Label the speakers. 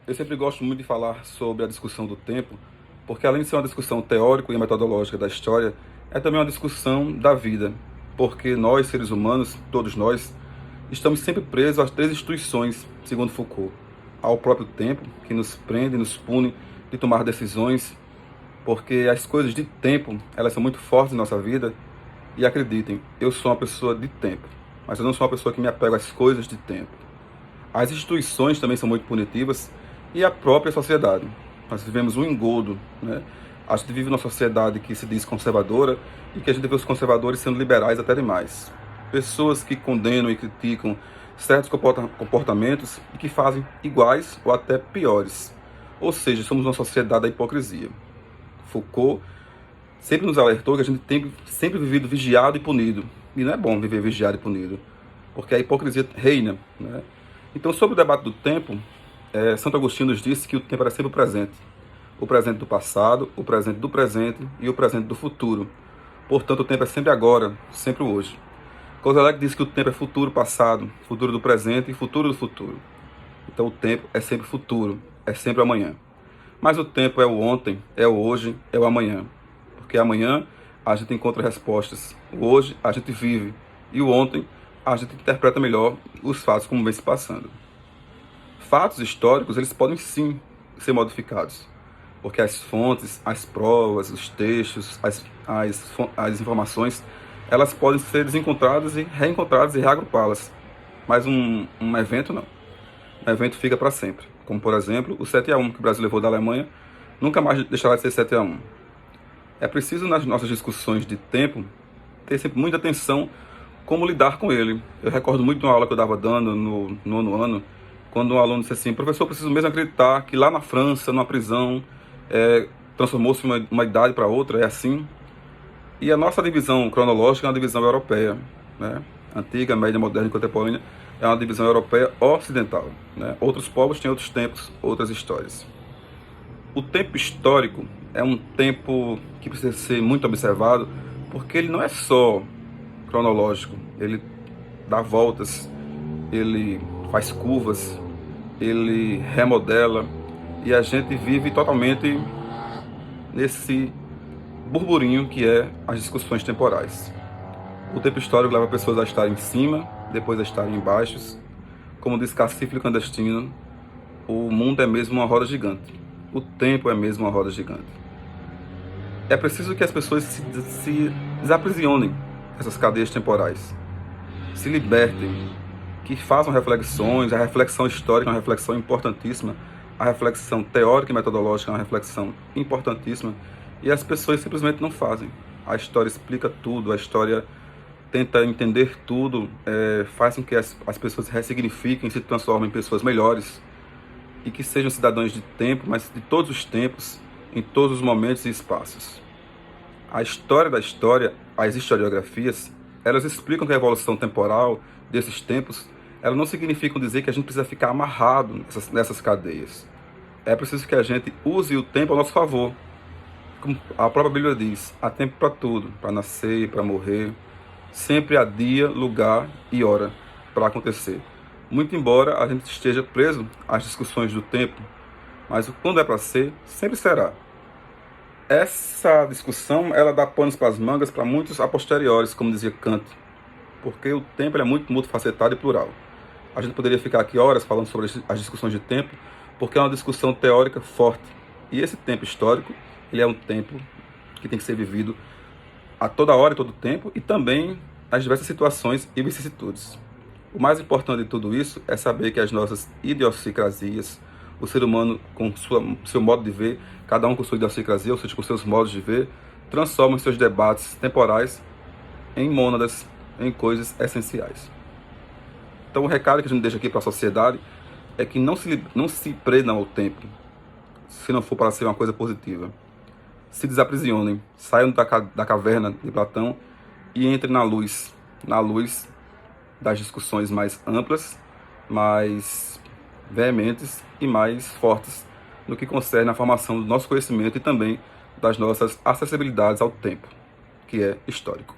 Speaker 1: Eu sempre gosto muito de falar sobre a discussão do tempo, porque além de ser uma discussão teórica e metodológica da história, é também uma discussão da vida, porque nós, seres humanos, todos nós, estamos sempre presos às três instituições, segundo Foucault, ao próprio tempo, que nos prende, nos pune de tomar decisões, porque as coisas de tempo, elas são muito fortes em nossa vida, e acreditem, eu sou uma pessoa de tempo, mas eu não sou uma pessoa que me apega às coisas de tempo. As instituições também são muito punitivas e a própria sociedade. Nós vivemos um engodo, né? A gente vive numa sociedade que se diz conservadora e que a gente vê os conservadores sendo liberais até demais. Pessoas que condenam e criticam certos comportamentos e que fazem iguais ou até piores. Ou seja, somos uma sociedade da hipocrisia. Foucault sempre nos alertou que a gente tem sempre vivido vigiado e punido. E não é bom viver vigiado e punido, porque a hipocrisia reina, né? Então, sobre o debate do tempo, Santo Agostinho nos disse que o tempo era sempre o presente do passado, o presente do presente e o presente do futuro. Portanto, o tempo é sempre agora, sempre o hoje. Kozelek disse que o tempo é futuro passado, futuro do presente e futuro do futuro. Então, o tempo é sempre futuro, é sempre amanhã. Mas o tempo é o ontem, é o hoje, é o amanhã. Porque amanhã a gente encontra respostas, o hoje a gente vive e o ontem a gente interpreta melhor os fatos como vem se passando. Fatos históricos, eles podem sim ser modificados, porque as fontes, as provas, os textos, as informações, elas podem ser desencontradas e reencontradas e reagrupá-las. Mas um evento não. Um evento fica para sempre. Como, por exemplo, o 7-1 que o Brasil levou da Alemanha, nunca mais deixará de ser 7-1. É preciso, nas nossas discussões de tempo, ter sempre muita atenção como lidar com ele. Eu recordo muito de uma aula que eu estava dando no nono ano, quando um aluno disse assim: professor, eu preciso mesmo acreditar que lá na França, numa prisão, transformou-se uma idade para outra, é assim? E a nossa divisão cronológica é uma divisão europeia, né? Antiga, média, moderna e contemporânea é uma divisão europeia ocidental, né? Outros povos têm outros tempos, outras histórias. O tempo histórico é um tempo que precisa ser muito observado, porque ele não é só cronológico, ele dá voltas, ele faz curvas, ele remodela, e a gente vive totalmente nesse burburinho que é as discussões temporais. O tempo histórico leva pessoas a estarem em cima, depois a estarem embaixo. Como diz Cacífilo Clandestino, o mundo é mesmo uma roda gigante. O tempo é mesmo uma roda gigante. É preciso que as pessoas se desaprisionem dessas cadeias temporais, se libertem, que façam reflexões. A reflexão histórica é uma reflexão importantíssima, a reflexão teórica e metodológica é uma reflexão importantíssima, e as pessoas simplesmente não fazem. A história explica tudo, a história tenta entender tudo, faz com que as pessoas se ressignifiquem, se transformem em pessoas melhores, e que sejam cidadãos de tempo, mas de todos os tempos, em todos os momentos e espaços. A história da história, as historiografias, elas explicam que a evolução temporal desses tempos, elas não significam dizer que a gente precisa ficar amarrado nessas cadeias. É preciso que a gente use o tempo ao nosso favor. Como a própria Bíblia diz, há tempo para tudo, para nascer e para morrer. Sempre há dia, lugar e hora para acontecer. Muito embora a gente esteja preso às discussões do tempo, mas quando é para ser, sempre será. Essa discussão, ela dá panos para as mangas para muitos a posteriores, como dizia Kant, porque o tempo é muito multifacetado e plural. A gente poderia ficar aqui horas falando sobre as discussões de tempo, porque é uma discussão teórica forte. E esse tempo histórico, ele é um tempo que tem que ser vivido a toda hora e todo tempo, e também nas diversas situações e vicissitudes. O mais importante de tudo isso é saber que as nossas idiosincrasias, o ser humano com seu modo de ver, cada um com sua idiosincrasia, ou seja, com seus modos de ver, transformam seus debates temporais em mônadas, em coisas essenciais. Então o recado que a gente deixa aqui para a sociedade é que não se prendam ao tempo, se não for para ser uma coisa positiva. Se desaprisionem, saiam da caverna de Platão e entrem na luz das discussões mais amplas, mais veementes e mais fortes no que concerne a formação do nosso conhecimento e também das nossas acessibilidades ao tempo, que é histórico.